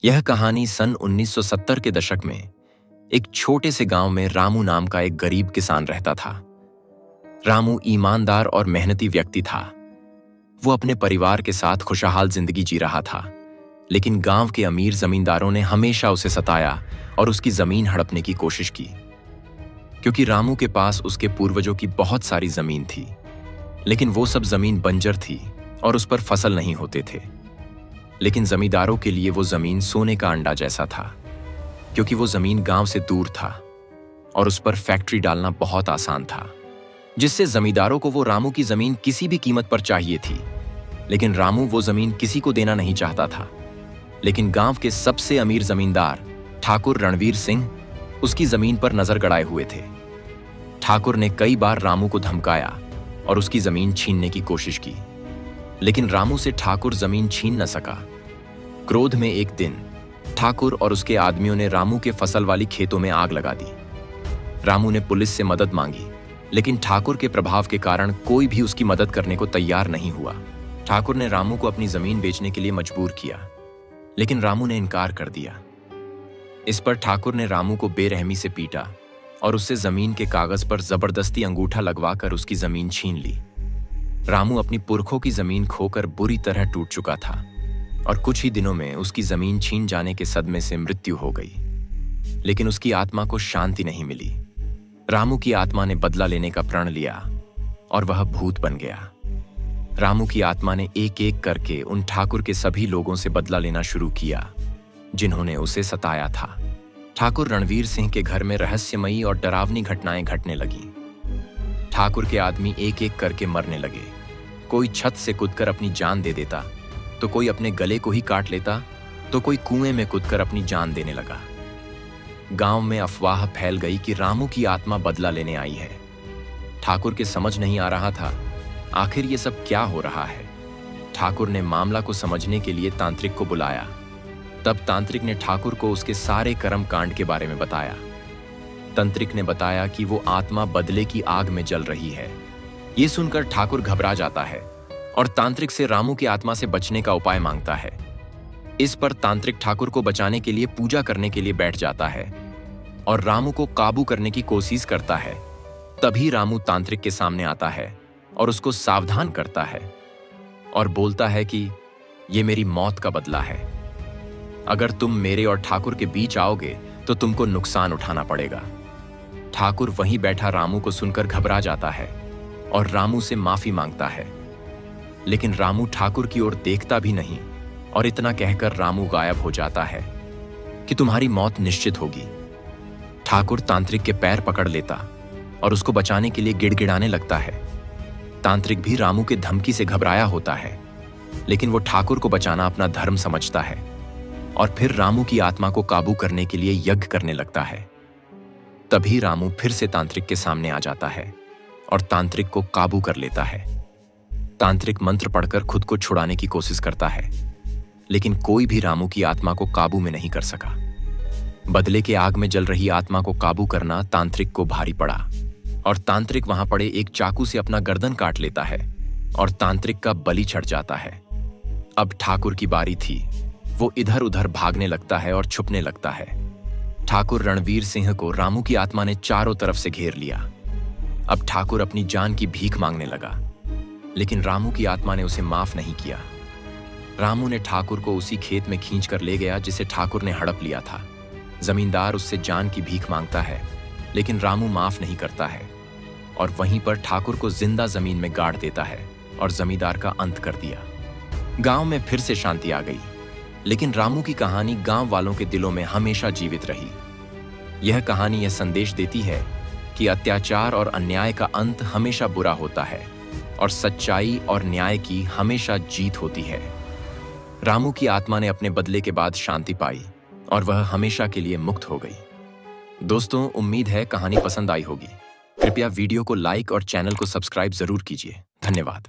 यह कहानी सन 1970 के दशक में एक छोटे से गांव में रामू नाम का एक गरीब किसान रहता था। रामू ईमानदार और मेहनती व्यक्ति था। वो अपने परिवार के साथ खुशहाल जिंदगी जी रहा था, लेकिन गांव के अमीर जमींदारों ने हमेशा उसे सताया और उसकी जमीन हड़पने की कोशिश की। क्योंकि रामू के पास उसके पूर्वजों की बहुत सारी जमीन थी, लेकिन वो सब जमीन बंजर थी और उस पर फसल नहीं होते थे। लेकिन जमींदारों के लिए वो जमीन सोने का अंडा जैसा था, क्योंकि वो जमीन गांव से दूर था और उस पर फैक्ट्री डालना बहुत आसान था, जिससे जमींदारों को वो रामू की जमीन किसी भी कीमत पर चाहिए थी। लेकिन रामू वो जमीन किसी को देना नहीं चाहता था। लेकिन गांव के सबसे अमीर जमींदार ठाकुर रणवीर सिंह उसकी जमीन पर नजर गड़ाए हुए थे। ठाकुर ने कई बार रामू को धमकाया और उसकी जमीन छीनने की कोशिश की, लेकिन रामू से ठाकुर जमीन छीन न सका। क्रोध में एक दिन ठाकुर और उसके आदमियों ने रामू के फसल वाली खेतों में आग लगा दी। रामू ने पुलिस से मदद मांगी, लेकिन ठाकुर के प्रभाव के कारण कोई भी उसकी मदद करने को तैयार नहीं हुआ। ठाकुर ने रामू को अपनी जमीन बेचने के लिए मजबूर किया, लेकिन रामू ने इनकार कर दिया। इस पर ठाकुर ने रामू को बेरहमी से पीटा और उससे जमीन के कागज पर जबरदस्ती अंगूठा लगवाकर उसकी जमीन छीन ली। रामू अपनी पुरखों की जमीन खोकर बुरी तरह टूट चुका था और कुछ ही दिनों में उसकी जमीन छीन जाने के सदमे से मृत्यु हो गई। लेकिन उसकी आत्मा को शांति नहीं मिली। रामू की आत्मा ने बदला लेने का प्रण लिया और वह भूत बन गया। रामू की आत्मा ने एक एक करके उन ठाकुर के सभी लोगों से बदला लेना शुरू किया जिन्होंने उसे सताया था। ठाकुर रणवीर सिंह के घर में रहस्यमयी और डरावनी घटनाएं घटने लगीं। ठाकुर के आदमी एक एक करके मरने लगे। कोई छत से कूदकर अपनी जान दे देता, तो कोई अपने गले को ही काट लेता, तो कोई कुएं में कूदकर अपनी जान देने लगा। गांव में अफवाह फैल गई कि रामू की आत्मा बदला लेने आई है। ठाकुर के समझ नहीं आ रहा था आखिर ये सब क्या हो रहा है। ठाकुर ने मामला को समझने के लिए तांत्रिक को बुलाया। तब तांत्रिक ने ठाकुर को उसके सारे कर्म कांड के बारे में बताया। तांत्रिक ने बताया कि वो आत्मा बदले की आग में जल रही है। ये सुनकर ठाकुर घबरा जाता है और तांत्रिक से रामू की आत्मा से बचने का उपाय मांगता है। इस पर तांत्रिक ठाकुर को बचाने के लिए पूजा करने के लिए बैठ जाता है और रामू को काबू करने की कोशिश करता है। तभी रामू तांत्रिक के सामने आता है और उसको सावधान करता है और बोलता है कि ये मेरी मौत का बदला है। अगर तुम मेरे और ठाकुर के बीच आओगे तो तुमको नुकसान उठाना पड़ेगा। ठाकुर वहीं बैठा रामू को सुनकर घबरा जाता है और रामू से माफी मांगता है, लेकिन रामू ठाकुर की ओर देखता भी नहीं और इतना कहकर रामू गायब हो जाता है कि तुम्हारी मौत निश्चित होगी। ठाकुर तांत्रिक के पैर पकड़ लेता और उसको बचाने के लिए गिड़गिड़ाने लगता है। तांत्रिक भी रामू के धमकी से घबराया होता है, लेकिन वो ठाकुर को बचाना अपना धर्म समझता है और फिर रामू की आत्मा को काबू करने के लिए यज्ञ करने लगता है। तभी रामू फिर से तांत्रिक के सामने आ जाता है और तांत्रिक को काबू कर लेता है। तांत्रिक मंत्र पढ़कर खुद को छुड़ाने की कोशिश करता है, लेकिन कोई भी रामू की आत्मा को काबू में नहीं कर सका। बदले के आग में जल रही आत्मा को काबू करना तांत्रिक को भारी पड़ा और तांत्रिक वहां पड़े एक चाकू से अपना गर्दन काट लेता है और तांत्रिक का बलि चढ़ जाता है। अब ठाकुर की बारी थी। वो इधर उधर भागने लगता है और छुपने लगता है। ठाकुर रणवीर सिंह को रामू की आत्मा ने चारों तरफ से घेर लिया। अब ठाकुर अपनी जान की भीख मांगने लगा, लेकिन रामू की आत्मा ने उसे माफ नहीं किया। रामू ने ठाकुर को उसी खेत में खींचकर ले गया जिसे ठाकुर ने हड़प लिया था। जमींदार उससे जान की भीख मांगता है, लेकिन रामू माफ नहीं करता है और वहीं पर ठाकुर को जिंदा जमीन में गाड़ देता है और जमींदार का अंत कर दिया। गांव में फिर से शांति आ गई, लेकिन रामू की कहानी गांव वालों के दिलों में हमेशा जीवित रही। यह कहानी यह संदेश देती है कि अत्याचार और अन्याय का अंत हमेशा बुरा होता है और सच्चाई और न्याय की हमेशा जीत होती है। रामू की आत्मा ने अपने बदले के बाद शांति पाई और वह हमेशा के लिए मुक्त हो गई। दोस्तों, उम्मीद है कहानी पसंद आई होगी। कृपया वीडियो को लाइक और चैनल को सब्सक्राइब जरूर कीजिए। धन्यवाद।